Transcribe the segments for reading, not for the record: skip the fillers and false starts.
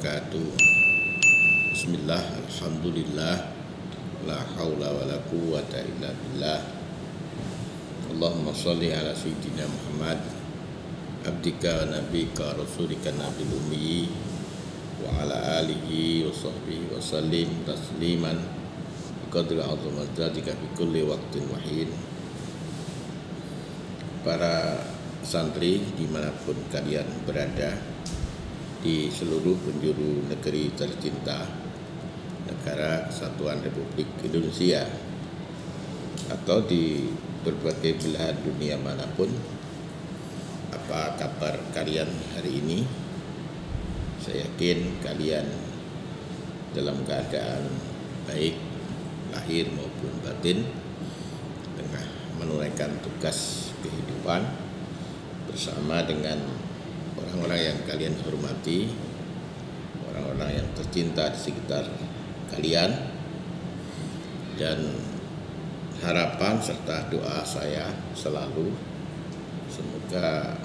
wabarakatuh. Bismillah, alhamdulillah, la haula wa la quwwata illa billah. Allahumma salli ala sayyidina Muhammad, abdika wa nabika rasulika nabil ummi, wa ala alihi wa sahbihi wa sallim tasliman qadri azamatika fi kulli waqtin wahin. Para santri dimanapun kalian berada di seluruh penjuru negeri tercinta Negara Kesatuan Republik Indonesia atau di berbagai belahan dunia manapun, apa kabar kalian hari ini? Saya yakin kalian dalam keadaan baik lahir maupun batin, tengah menunaikan tugas kehidupan bersama dengan orang-orang yang kalian hormati, orang-orang yang tercinta di sekitar kalian, dan harapan serta doa saya selalu semoga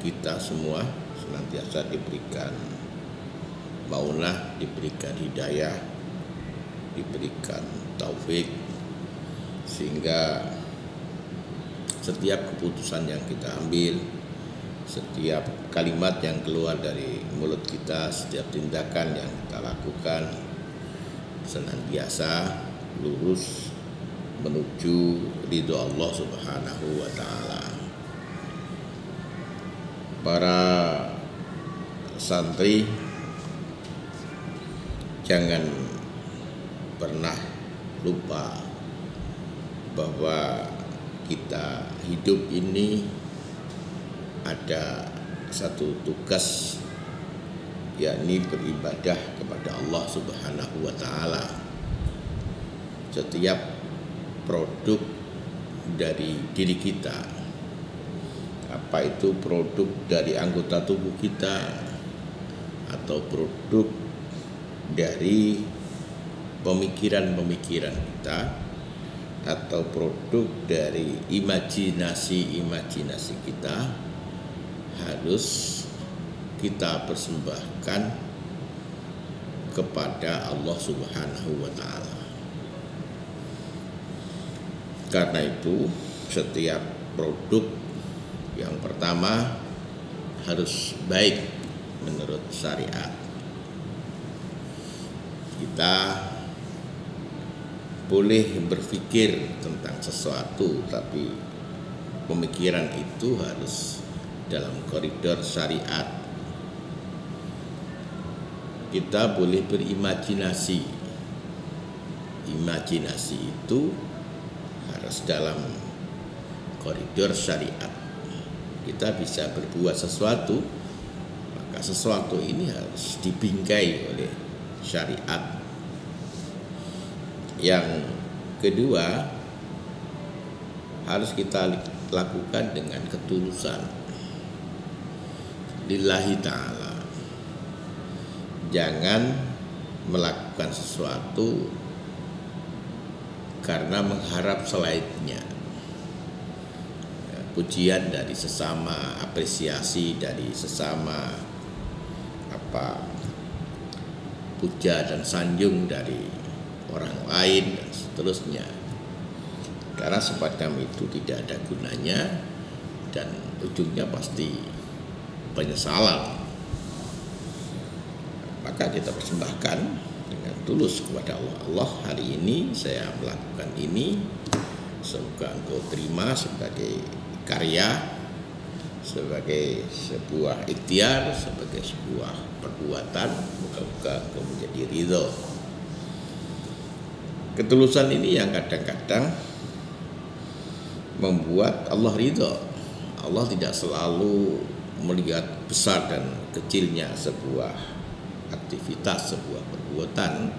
kita semua senantiasa diberikan maunah, diberikan hidayah, diberikan taufik, sehingga setiap keputusan yang kita ambil, setiap kalimat yang keluar dari mulut kita, setiap tindakan yang kita lakukan senantiasa lurus menuju ridho Allah Subhanahu wa Ta'ala. Para santri, jangan pernah lupa bahwa kita hidup ini ada satu tugas, yakni beribadah kepada Allah Subhanahu wa Ta'ala. Setiap produk dari diri kita, apa itu produk dari anggota tubuh kita atau produk dari pemikiran-pemikiran kita, atau produk dari imajinasi kita, harus kita persembahkan kepada Allah Subhanahu wa Ta'ala. Karena itu setiap produk yang pertama harus baik menurut syariat. Kita boleh berpikir tentang sesuatu, tapi pemikiran itu harus dalam koridor syariat. Kita boleh berimajinasi, imajinasi itu harus dalam koridor syariat. Kita bisa berbuat sesuatu, maka sesuatu ini harus dibingkai oleh syariat. Yang kedua, harus kita lakukan dengan ketulusan lillahi ta'ala. Jangan melakukan sesuatu karena mengharap selainnya, pujian dari sesama, apresiasi dari sesama, puja dan sanjung dari orang lain dan seterusnya. Karena semacam itu tidak ada gunanya dan ujungnya pasti penyesalan. Maka kita persembahkan dengan tulus kepada Allah. Allah, hari ini saya melakukan ini, semoga Engkau terima sebagai karya, sebagai sebuah ikhtiar, sebagai sebuah perbuatan. Moga-moga Engkau menjadi ridho. Ketulusan ini yang kadang-kadang membuat Allah ridho. Allah tidak selalu melihat besar dan kecilnya sebuah aktivitas, sebuah perbuatan.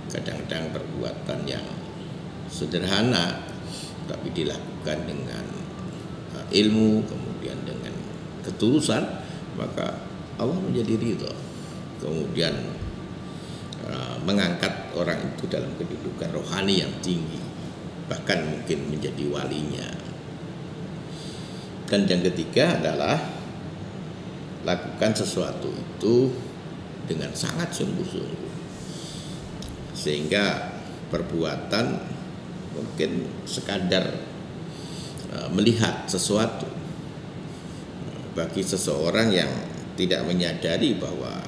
Kadang-kadang perbuatan yang sederhana tapi dilakukan dengan ilmu, kemudian dengan ketulusan, maka Allah menjadi ridho. Kemudian mengangkat orang itu dalam kedudukan rohani yang tinggi, bahkan mungkin menjadi walinya. Dan yang ketiga adalah lakukan sesuatu itu dengan sangat sungguh-sungguh, sehingga perbuatan mungkin sekadar melihat sesuatu bagi seseorang yang tidak menyadari bahwa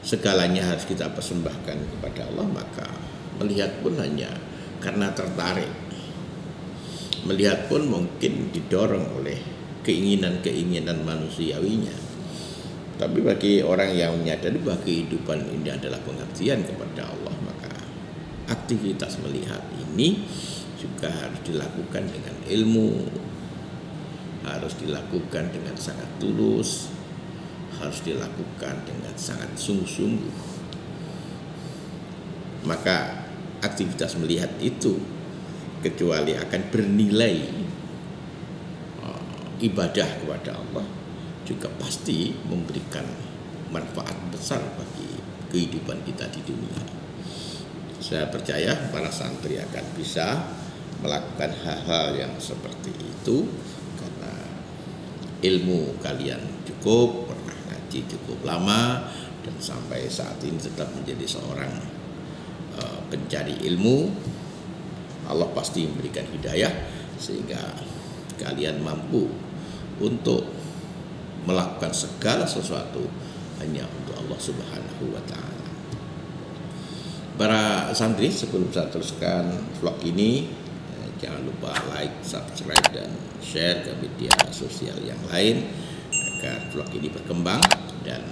segalanya harus kita persembahkan kepada Allah, maka melihat pun hanya karena tertarik. Melihat pun mungkin didorong oleh keinginan-keinginan manusiawinya. Tapi bagi orang yang menyadari bahwa kehidupan ini adalah pengabdian kepada Allah, maka aktivitas melihat ini juga harus dilakukan dengan ilmu, harus dilakukan dengan sangat tulus, harus dilakukan dengan sangat sungguh-sungguh. Maka aktivitas melihat itu, kecuali akan bernilai ibadah kepada Allah, juga pasti memberikan manfaat besar bagi kehidupan kita di dunia. Saya percaya para santri akan bisa melakukan hal-hal yang seperti itu karena ilmu kalian cukup, pernah ngaji cukup lama, dan sampai saat ini tetap menjadi seorang pencari ilmu. Allah pasti memberikan hidayah sehingga kalian mampu untuk melakukan segala sesuatu hanya untuk Allah Subhanahu wa Ta'ala. Para santri, sebelum saya teruskan vlog ini, jangan lupa like, subscribe, dan share ke media sosial yang lain agar vlog ini berkembang dan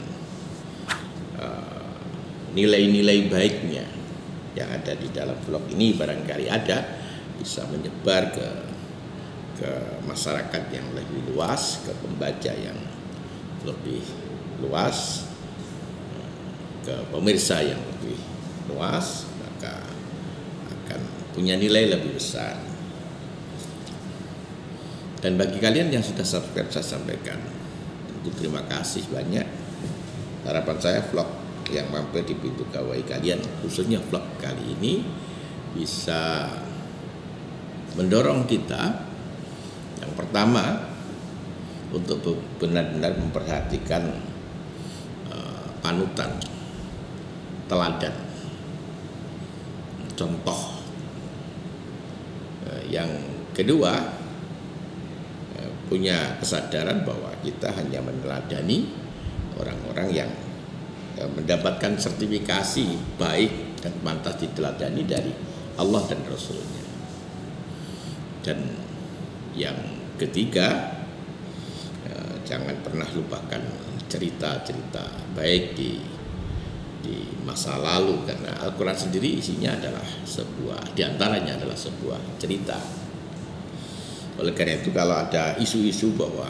nilai-nilai baiknya yang ada di dalam vlog ini barangkali ada bisa menyebar ke masyarakat yang lebih luas, ke pembaca yang lebih luas, ke pemirsa yang lebih luas, maka akan punya nilai lebih besar. Dan bagi kalian yang sudah subscribe, saya sampaikan tentu terima kasih banyak. Harapan saya vlog yang mampir di pintu gawai kalian, khususnya vlog kali ini, bisa mendorong kita yang pertama untuk benar-benar memperhatikan panutan, teladan, contoh. Yang kedua, punya kesadaran bahwa kita hanya meneladani orang-orang yang mendapatkan sertifikasi baik dan pantas diteladani dari Allah dan Rasulnya. Dan yang ketiga, jangan pernah lupakan cerita-cerita baik di masa lalu, karena Al-Quran sendiri isinya adalah diantaranya adalah sebuah cerita. Oleh karena itu, kalau ada isu-isu bahwa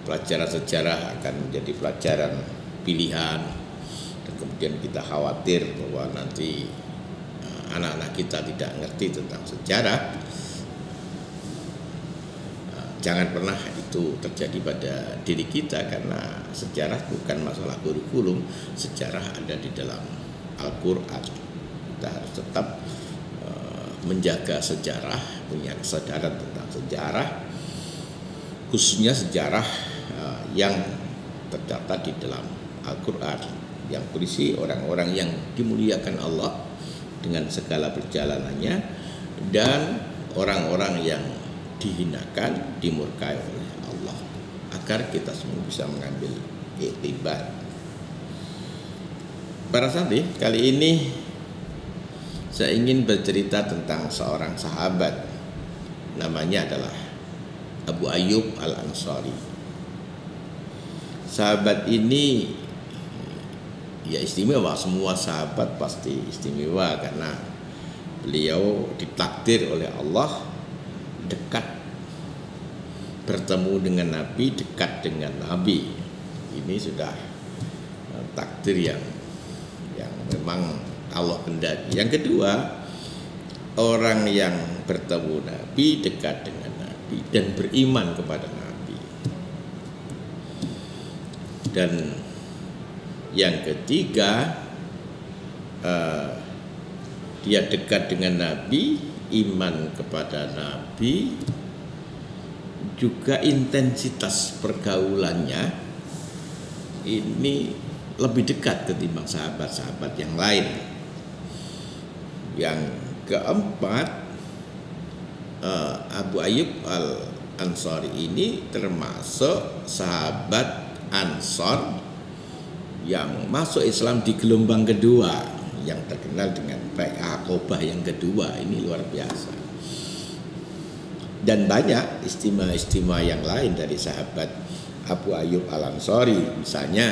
pelajaran sejarah akan menjadi pelajaran pilihan, dan kemudian kita khawatir bahwa nanti anak-anak kita tidak ngerti tentang sejarah, jangan pernah itu terjadi pada diri kita, karena sejarah bukan masalah kurikulum. Sejarah ada di dalam Al-Quran. Kita harus tetap menjaga sejarah, punya kesadaran tentang sejarah, khususnya sejarah yang terdapat di dalam Al-Quran, yang berisi orang-orang yang dimuliakan Allah dengan segala perjalanannya, dan orang-orang yang dihinakan, dimurkai oleh Allah, agar kita semua bisa mengambil iktibar. Para santri, kali ini saya ingin bercerita tentang seorang sahabat, namanya adalah Abu Ayyub Al-Ansari. Sahabat ini ya istimewa, semua sahabat pasti istimewa karena beliau ditakdir oleh Allah dekat bertemu dengan Nabi, dekat dengan Nabi. Ini sudah takdir yang memang Allah kendaki. Yang kedua, orang yang bertemu Nabi, dekat dengan Nabi, dan beriman kepada Nabi. Dan yang ketiga, dia dekat dengan Nabi, iman kepada Nabi, juga intensitas pergaulannya ini lebih dekat ketimbang sahabat-sahabat yang lain. Yang keempat, Abu Ayyub Al-Ansari ini termasuk sahabat Ansor yang masuk Islam di gelombang kedua, yang terkenal dengan Bai'ah Aqabah yang kedua. Ini luar biasa. Dan banyak istimewa-istimewa yang lain dari sahabat Abu Ayyub Al-Ansari. Misalnya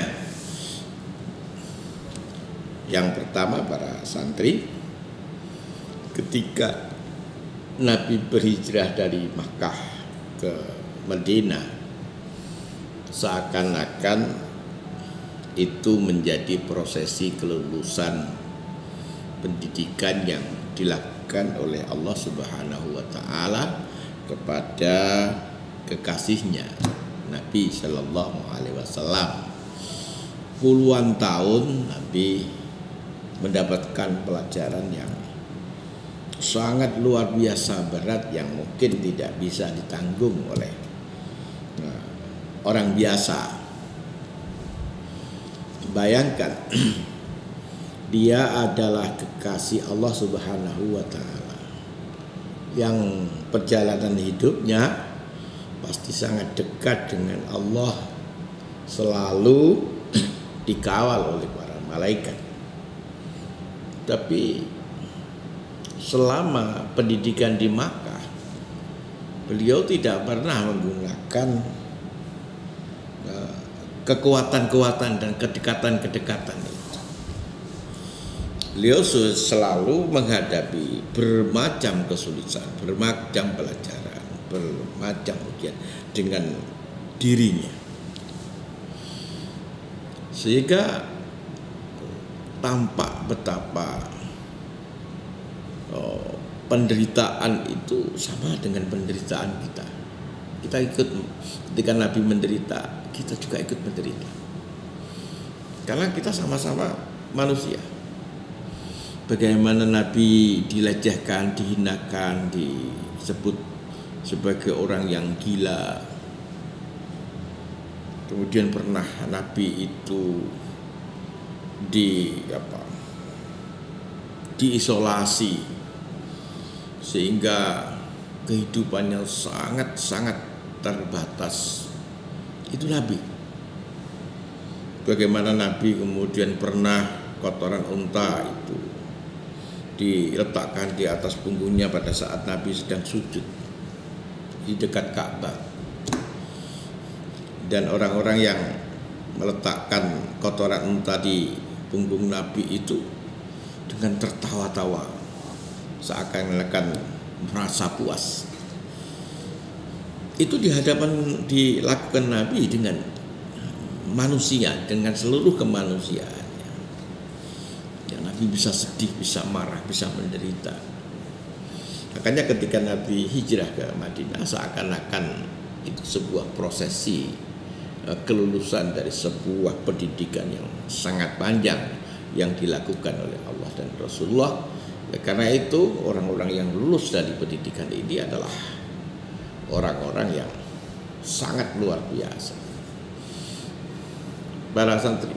yang pertama, para santri ketika Nabi berhijrah dari Makkah ke Madinah, seakan-akan itu menjadi prosesi kelulusan pendidikan yang dilakukan oleh Allah Subhanahu wa taala kepada kekasihnya Nabi Shallallahu alaihi wasallam. Puluhan tahun Nabi mendapatkan pelajaran yang sangat luar biasa berat, yang mungkin tidak bisa ditanggung oleh orang biasa. Bayangkan, dia adalah kekasih Allah Subhanahu wa taala yang perjalanan hidupnya pasti sangat dekat dengan Allah, selalu dikawal oleh para malaikat. Tapi selama pendidikan di Makkah, beliau tidak pernah menggunakan kekuatan-kekuatan dan kedekatan-kedekatan itu. Beliau selalu menghadapi bermacam kesulitan, bermacam pelajaran, bermacam ujian dengan dirinya, sehingga tampak betapa penderitaan itu sama dengan penderitaan kita. Kita ikut, ketika Nabi menderita, kita juga ikut menderita, karena kita sama-sama manusia. Bagaimana Nabi dilecehkan, dihinakan, disebut sebagai orang yang gila. Kemudian pernah Nabi itu diisolasi, sehingga kehidupannya sangat-sangat terbatas. Itu Nabi. Bagaimana Nabi kemudian pernah kotoran unta itu diletakkan di atas punggungnya pada saat Nabi sedang sujud di dekat Ka'bah, dan orang-orang yang meletakkan kotoran unta di punggung Nabi itu dengan tertawa-tawa, seakan-akan merasa puas. Itu dilakukan Nabi dengan manusia, dengan seluruh kemanusiaannya. Ya, Nabi bisa sedih, bisa marah, bisa menderita. Makanya ketika Nabi hijrah ke Madinah, seakan-akan itu sebuah prosesi kelulusan dari sebuah pendidikan yang sangat panjang yang dilakukan oleh Allah dan Rasulullah. Karena itu orang-orang yang lulus dari pendidikan ini adalah orang-orang yang sangat luar biasa. Para santri,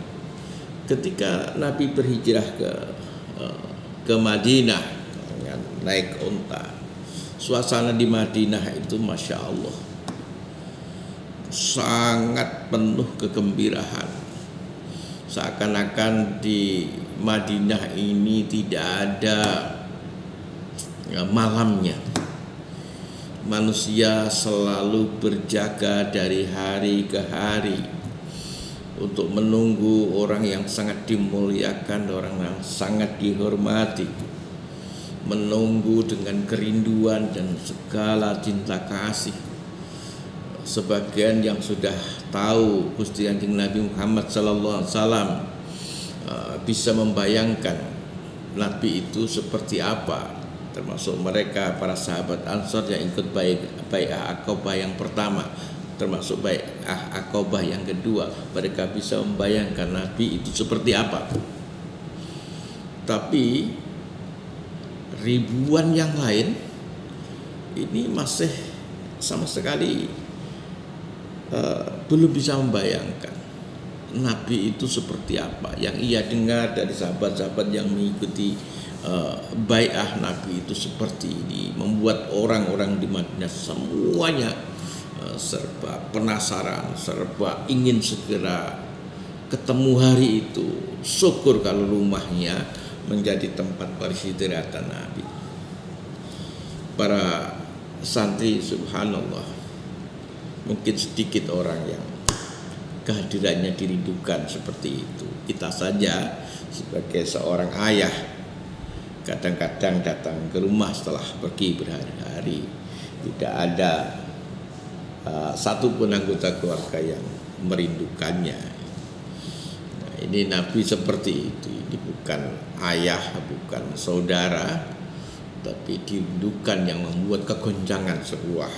ketika Nabi berhijrah ke Madinah dengan naik unta, suasana di Madinah itu Masya Allah sangat penuh kegembiraan. Seakan-akan di Madinah ini tidak ada malamnya. Manusia selalu berjaga dari hari ke hari untuk menunggu orang yang sangat dimuliakan, orang yang sangat dihormati, menunggu dengan kerinduan dan segala cinta kasih. Sebagian yang sudah tahu Gusti Kanjeng Nabi Muhammad SAW bisa membayangkan Nabi itu seperti apa, termasuk mereka para sahabat Ansor yang ikut Bai'ah Aqabah yang pertama, termasuk Bai'ah Aqabah yang kedua. Mereka bisa membayangkan Nabi itu seperti apa. Tapi ribuan yang lain ini masih sama sekali belum bisa membayangkan Nabi itu seperti apa. Yang ia dengar dari sahabat-sahabat yang mengikuti bai'ah Nabi itu seperti ini, membuat orang-orang di Madinah semuanya serba penasaran, serba ingin segera ketemu hari itu. Syukur kalau rumahnya menjadi tempat peristirahatan Nabi. Para santri, subhanallah, mungkin sedikit orang yang kehadirannya dirindukan seperti itu. Kita saja sebagai seorang ayah kadang-kadang datang ke rumah setelah pergi berhari-hari, tidak ada satupun anggota keluarga yang merindukannya. Nah, ini Nabi seperti itu. Ini bukan ayah, bukan saudara, tapi dirindukan yang membuat kegoncangan sebuah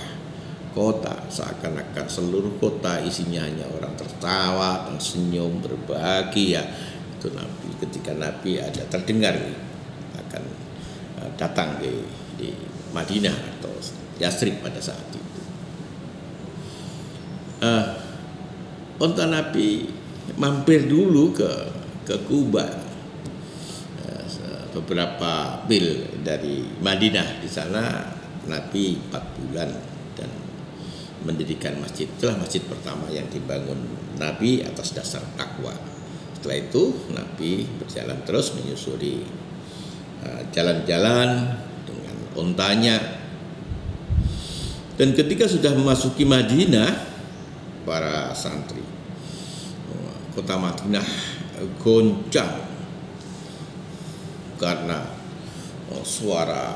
kota. Seakan-akan seluruh kota isinya hanya orang tertawa, tersenyum, berbahagia. Itu Nabi. Ketika Nabi ada terdengar akan datang di Madinah atau Yathrib pada saat itu. Unta Nabi mampir dulu ke Kuba, beberapa mil dari Madinah. Di sana Nabi 4 bulan dan mendirikan masjid. Itulah masjid pertama yang dibangun Nabi atas dasar takwa. Setelah itu Nabi berjalan terus menyusuri jalan-jalan dengan untanya. Dan ketika sudah memasuki Madinah, para santri, kota Madinah goncang karena suara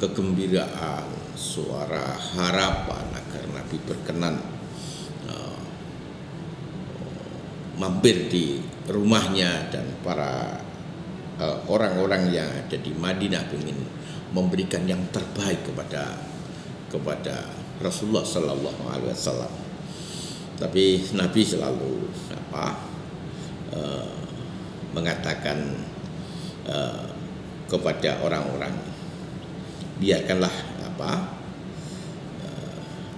kegembiraan, suara harapan agar Nabi berkenan mampir di rumahnya. Dan para orang-orang yang ada di Madinah ingin memberikan yang terbaik kepada Rasulullah Sallallahu Alaihi Wasallam. Tapi Nabi selalu mengatakan kepada orang-orang, biarkanlah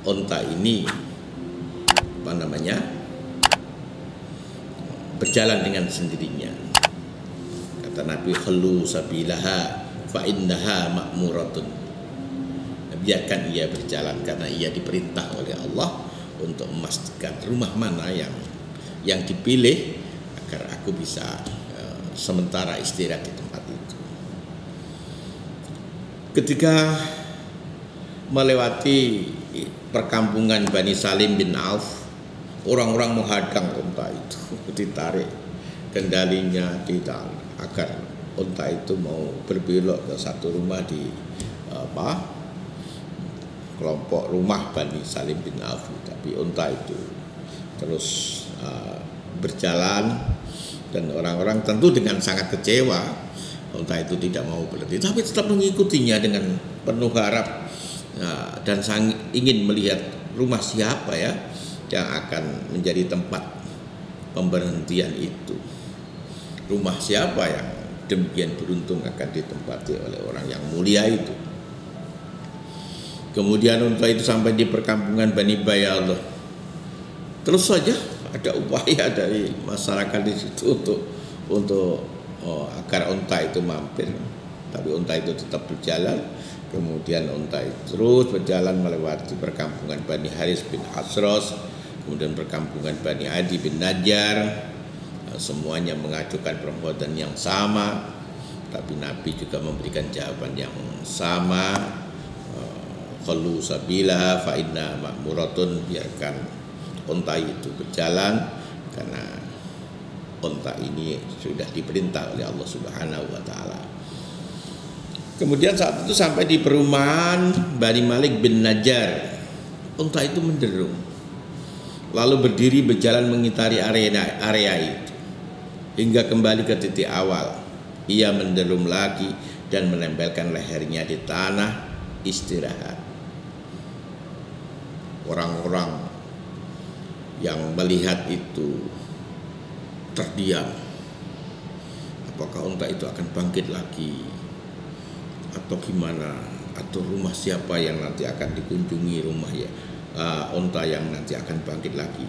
unta ini berjalan dengan sendirinya. Kata Nabi, khallu sabilaha fa innaha ma'muratun. Biarkan ia berjalan karena ia diperintah oleh Allah untuk memastikan rumah mana yang dipilih agar aku bisa sementara istirahat di tempat itu. Ketika melewati perkampungan Bani Salim bin Auf, orang-orang menghadang unta itu, ditarik kendalinya, ditarik agar unta itu mau berbelok ke satu rumah di kelompok rumah Bani Salim bin Auf. Tapi unta itu terus berjalan, dan orang-orang tentu dengan sangat kecewa. Unta itu tidak mau berhenti, tapi tetap mengikutinya dengan penuh harap dan ingin melihat rumah siapa ya yang akan menjadi tempat pemberhentian itu. Rumah siapa yang demikian beruntung akan ditempati oleh orang yang mulia itu. Kemudian unta itu sampai di perkampungan Bani Bayallah. Terus saja ada upaya dari masyarakat di situ untuk agar unta itu mampir, tapi unta itu tetap berjalan. Kemudian unta itu terus berjalan melewati perkampungan Bani Haris bin Hasros, kemudian perkampungan Bani Adi bin Najjar. Semuanya mengajukan perbuatan yang sama, tapi Nabi juga memberikan jawaban yang sama. Khallu sabila fa inna ma'muratun, biarkan unta itu berjalan karena unta ini sudah diperintah oleh Allah Subhanahu wa taala. Kemudian saat itu sampai di perumahan Bani Malik bin Najjar, unta itu menderum, lalu berdiri berjalan mengitari area itu hingga kembali ke titik awal. Ia menderum lagi dan menempelkan lehernya di tanah istirahat. Orang-orang yang melihat itu terdiam. Apakah unta itu akan bangkit lagi atau gimana? Atau rumah siapa yang nanti akan dikunjungi unta yang nanti akan bangkit lagi.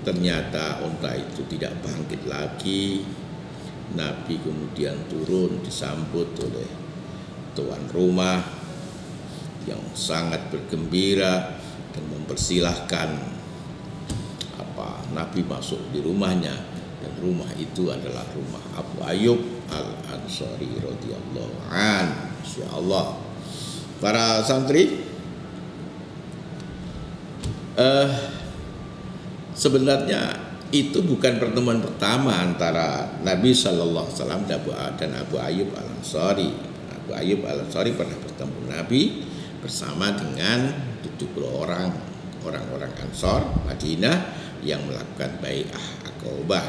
Ternyata unta itu tidak bangkit lagi. Nabi kemudian turun disambut oleh tuan rumah yang sangat bergembira dan mempersilahkan Nabi masuk di rumahnya, dan rumah itu adalah rumah Abu Ayyub Al-Ansari radhiyallahu an. Insyaallah para santri, sebenarnya itu bukan pertemuan pertama antara Nabi Shallallahu Alaihi Wasallam dan Abu Ayyub Al-Ansari. Abu Ayyub Al-Ansari pernah bertemu Nabi bersama dengan 70 orang Ansor Madinah yang melakukan bai'ah Aqabah.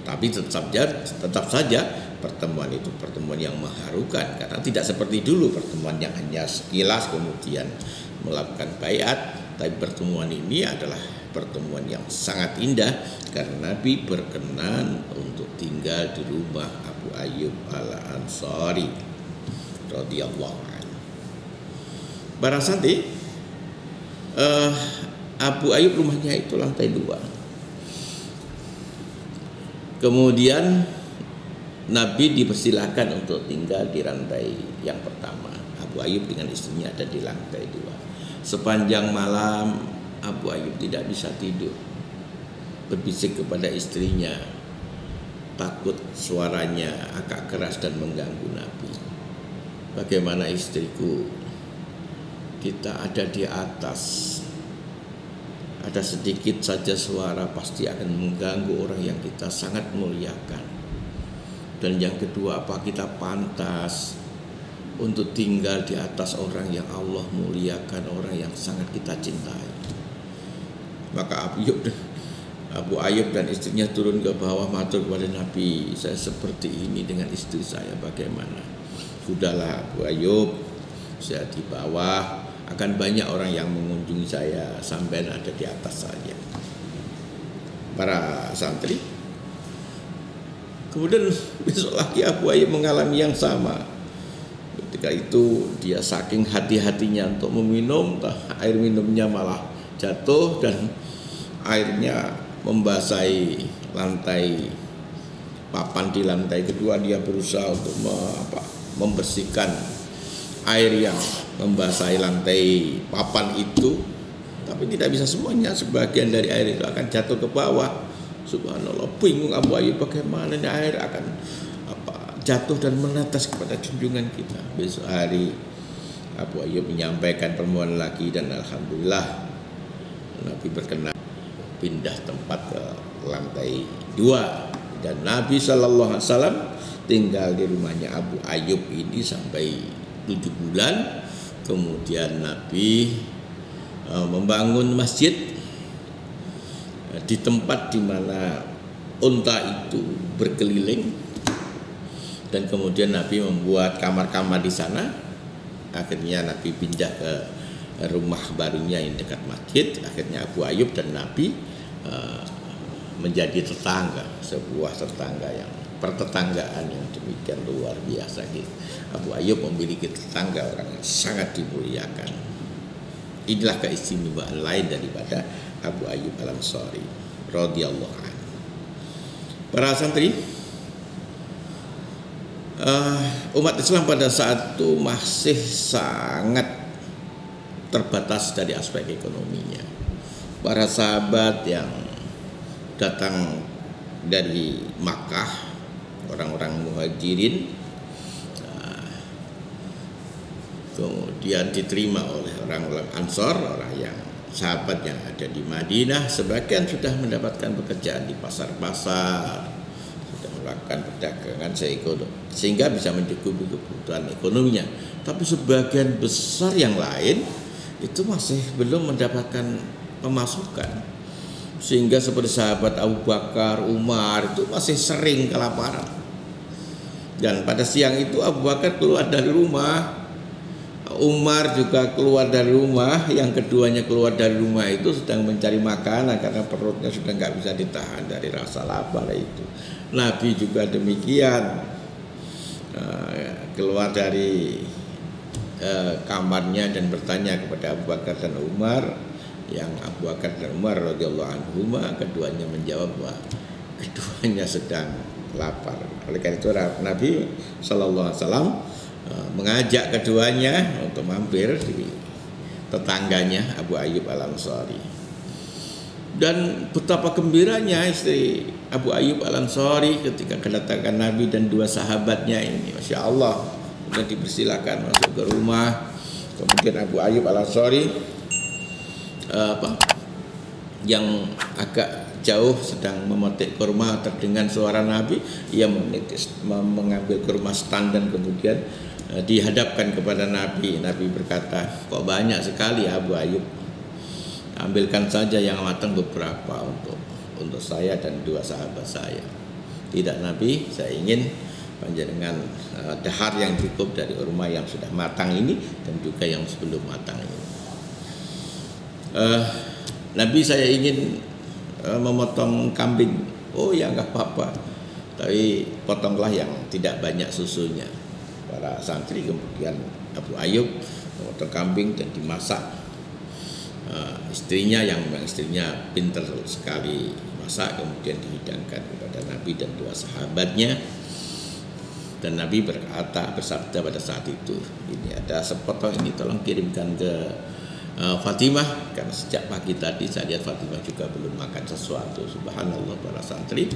Tapi tetap saja pertemuan itu pertemuan yang mengharukan, karena tidak seperti dulu pertemuan yang hanya sekilas kemudian melakukan baiat. Tapi pertemuan ini adalah pertemuan yang sangat indah karena Nabi berkenan untuk tinggal di rumah Abu Ayyub Al-Ansari radhiyallahu anhu. Para santri, Abu Ayyub rumahnya itu lantai 2. Kemudian Nabi dipersilahkan untuk tinggal di lantai yang pertama. Abu Ayyub dengan istrinya ada di lantai 2. Sepanjang malam Abu Ayyub tidak bisa tidur, berbisik kepada istrinya, takut suaranya agak keras dan mengganggu Nabi. Bagaimana istriku, kita ada di atas, ada sedikit saja suara pasti akan mengganggu orang yang kita sangat muliakan. Dan yang kedua, apa kita pantas untuk tinggal di atas orang yang Allah muliakan, orang yang sangat kita cintai? Maka Abu Ayyub dan istrinya turun ke bawah matur kepada Nabi, saya seperti ini dengan istri saya, bagaimana? Sudahlah Abu Ayyub, saya di bawah, akan banyak orang yang mengunjungi saya, sampai ada di atas saja. Para santri, kemudian besok lagi Abu Ayyub mengalami yang sama. Ketika itu dia saking hati-hatinya untuk meminum, air minumnya malah jatuh dan airnya membasahi lantai papan di lantai kedua. Dia berusaha untuk membersihkan air yang membasahi lantai papan itu, tapi tidak bisa semuanya. Sebagian dari air itu akan jatuh ke bawah. Subhanallah, bingung Abu Ayyub bagaimana ini air akan jatuh dan menetes kepada junjungan kita. Besok hari Abu Ayyub menyampaikan permohonan lagi, dan alhamdulillah Nabi berkenan pindah tempat ke lantai 2, dan Nabi Shallallahu Alaihi Wasallam tinggal di rumahnya Abu Ayyub ini sampai 7 bulan. Kemudian Nabi membangun masjid di tempat di mana unta itu berkeliling, dan kemudian Nabi membuat kamar-kamar di sana. Akhirnya Nabi pindah ke rumah barunya yang dekat masjid. Akhirnya Abu Ayyub dan Nabi menjadi tetangga, sebuah tetangga yang pertetanggaan yang demikian luar biasa gitu. Abu Ayyub memiliki tetangga orang yang sangat dimuliakan. Inilah keistimewaan lain daripada Abu Ayyub Al-Ansari radhiyallahu anhu. Para santri, umat Islam pada saat itu masih sangat terbatas dari aspek ekonominya. Para sahabat yang datang dari Makkah, orang-orang muhajirin, kemudian diterima oleh orang-orang Ansor, orang yang sahabat yang ada di Madinah. Sebagian sudah mendapatkan pekerjaan di pasar-pasar, sudah melakukan perdagangan sehingga bisa mencukupi kebutuhan ekonominya. Tapi sebagian besar yang lain itu masih belum mendapatkan pemasukan, sehingga seperti sahabat Abu Bakar, Umar itu masih sering kelaparan. Dan pada siang itu Abu Bakar keluar dari rumah, Umar juga keluar dari rumah, yang keduanya keluar dari rumah itu sedang mencari makanan karena perutnya sudah nggak bisa ditahan dari rasa lapar itu. Nabi juga demikian, keluar dari kamarnya dan bertanya kepada Abu Bakar dan Umar, yang Abu Bakar dan Umar radhiyallahu anhuma, keduanya menjawab bahwa keduanya sedang lapar. Oleh karena itu Nabi sallallahu alaihi wasallam mengajak keduanya untuk mampir di tetangganya Abu Ayyub Al-Ansari. Dan betapa gembiranya istri Abu Ayyub Al-Ansari ketika kedatangan Nabi dan dua sahabatnya ini. Masya Allah, sudah dipersilakan masuk ke rumah. Kemudian Abu Ayyub Al-Ansari yang agak jauh sedang memetik kurma, terdengar suara Nabi, ia mengambil kurma stand dan kemudian dihadapkan kepada Nabi. Nabi berkata, kok banyak sekali Abu Ayyub, ambilkan saja yang matang beberapa untuk saya dan dua sahabat saya. Tidak Nabi, saya ingin panjenengan dahar yang cukup dari kurma yang sudah matang ini dan juga yang sebelum matang ini. Nabi, saya ingin memotong kambing. Oh ya, nggak apa-apa, tapi potonglah yang tidak banyak susunya. Para santri kemudian Abu Ayyub memotong kambing dan dimasak. Istrinya yang pintar sekali masak, kemudian dihidangkan kepada Nabi dan dua sahabatnya. Dan Nabi bersabda pada saat itu, ini ada sepotong ini, tolong kirimkan ke Fatimah, karena sejak pagi tadi saya lihat Fatimah juga belum makan sesuatu. Subhanallah, para santri,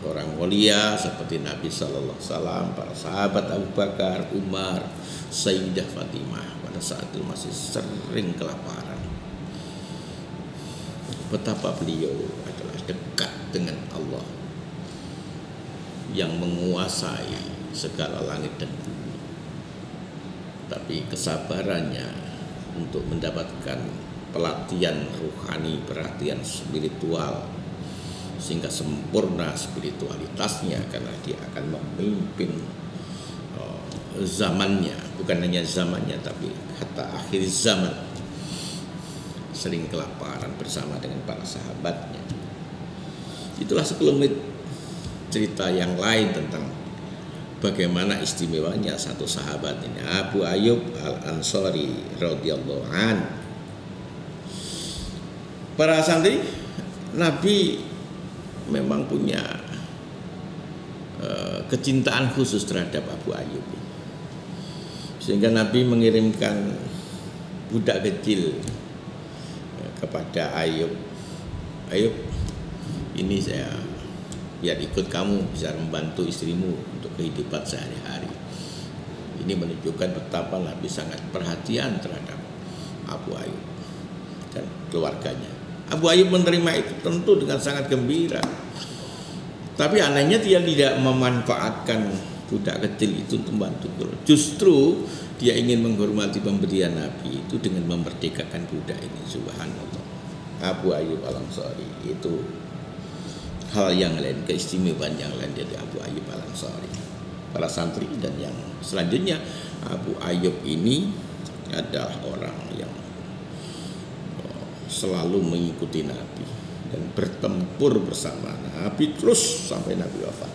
orang mulia seperti Nabi Sallallahu Alaihi Wasallam, para sahabat Abu Bakar, Umar, Sayyidah Fatimah pada saat itu masih sering kelaparan. Betapa beliau adalah dekat dengan Allah yang menguasai segala langit dan bumi. Tapi kesabarannya untuk mendapatkan pelatihan rohani, perhatian spiritual, sehingga sempurna spiritualitasnya, karena dia akan memimpin zamannya, bukan hanya zamannya tapi hatta akhir zaman, sering kelaparan bersama dengan para sahabatnya. Itulah sekelumit cerita yang lain tentang bagaimana istimewanya satu sahabat ini, Abu Ayyub Al-Ansari radhiyallahu an. Para santri, Nabi memang punya kecintaan khusus terhadap Abu Ayyub, sehingga Nabi mengirimkan budak kecil kepada Ayyub. Ayyub, ini saya biar ikut kamu, bisa membantu istrimu untuk kehidupan sehari-hari. Ini menunjukkan betapa Nabi sangat perhatian terhadap Abu Ayyub dan keluarganya. Abu Ayyub menerima itu tentu dengan sangat gembira. Tapi anehnya dia tidak memanfaatkan budak kecil itu untuk membantu. Justru dia ingin menghormati pemberian Nabi itu dengan memerdekakan budak ini. Subhanallah. Abu Ayyub Al-Ansari itu hal yang lain, keistimewaan yang lain dari Abu Ayyub Al-Ansari. Para santri dan yang selanjutnya, Abu Ayyub ini adalah orang yang selalu mengikuti Nabi dan bertempur bersama Nabi terus sampai Nabi wafat.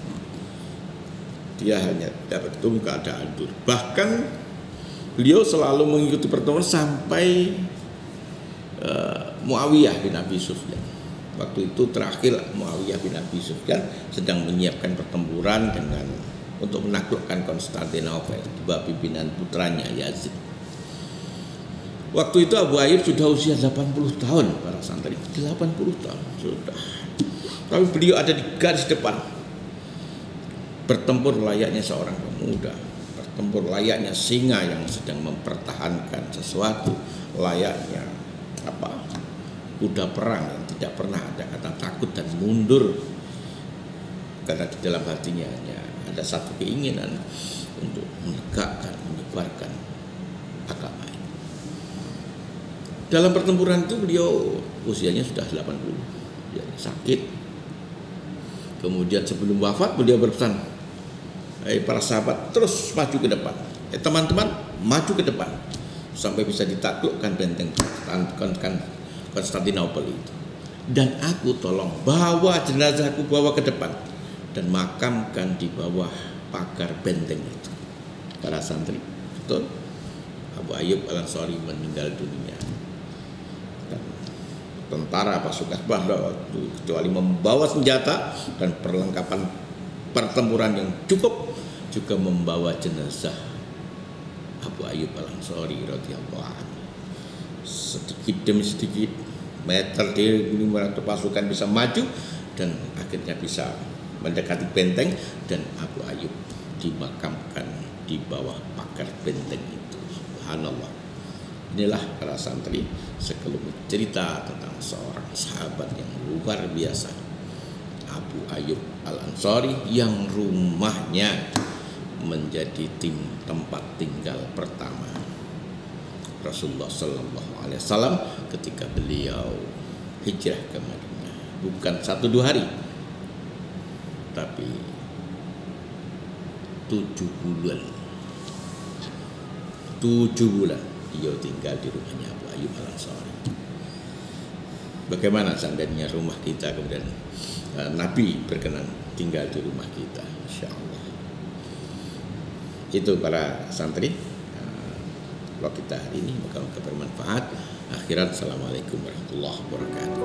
Dia hanya tertum keadaan dur. Bahkan beliau selalu mengikuti pertemuan sampai Muawiyah bin Abi Sufyan. Waktu itu terakhir Muawiyah bin Abi Sufyan sedang menyiapkan pertempuran untuk menaklukkan Konstantinopel di bawah pimpinan putranya Yazid. Waktu itu Abu Ayyub sudah usia 80 tahun, para santri. 80 tahun sudah. Tapi beliau ada di garis depan, bertempur layaknya seorang pemuda, bertempur layaknya singa yang sedang mempertahankan sesuatu, layaknya kuda perang yang tidak pernah ada kata takut dan mundur, karena di dalam hatinya hanya ada satu keinginan untuk menegakkan, menyebarkan agama ini. Dalam pertempuran itu beliau usianya sudah 80, dia sakit. Kemudian sebelum wafat beliau berpesan, para sahabat terus maju ke depan, teman-teman maju ke depan sampai bisa ditaklukkan benteng Konstantinopel itu. Dan aku tolong bawa jenazahku, bawa ke depan dan makamkan di bawah pagar benteng itu. Para santri, betul, Abu Ayyub Al-Ansari meninggal dunia tentara pasukan kecuali membawa senjata dan perlengkapan pertempuran yang cukup, juga membawa jenazah Abu Ayyub Al-Ansari radhiyallahu anhu. Sedikit demi sedikit, meter demi meter pasukan bisa maju dan akhirnya bisa mendekati benteng, dan Abu Ayyub dimakamkan di bawah pagar benteng itu. Subhanallah. Inilah para santri sekelumit cerita tentang seorang sahabat yang luar biasa, Abu Ayyub Al-Ansari, yang rumahnya menjadi tempat tinggal pertama Rasulullah Sallallahu Alaihi Wasallam ketika beliau hijrah ke Madinah. Bukan 1-2 hari, tapi 7 bulan. 7 bulan beliau tinggal di rumahnya Abu Ayyub Al-Ansari. Bagaimana seandainya rumah kita kemudian Nabi berkenan tinggal di rumah kita, insya Allah. Itu para santri kalau kita hari ini, moga-moga bermanfaat. Akhirat, assalamualaikum warahmatullahi wabarakatuh.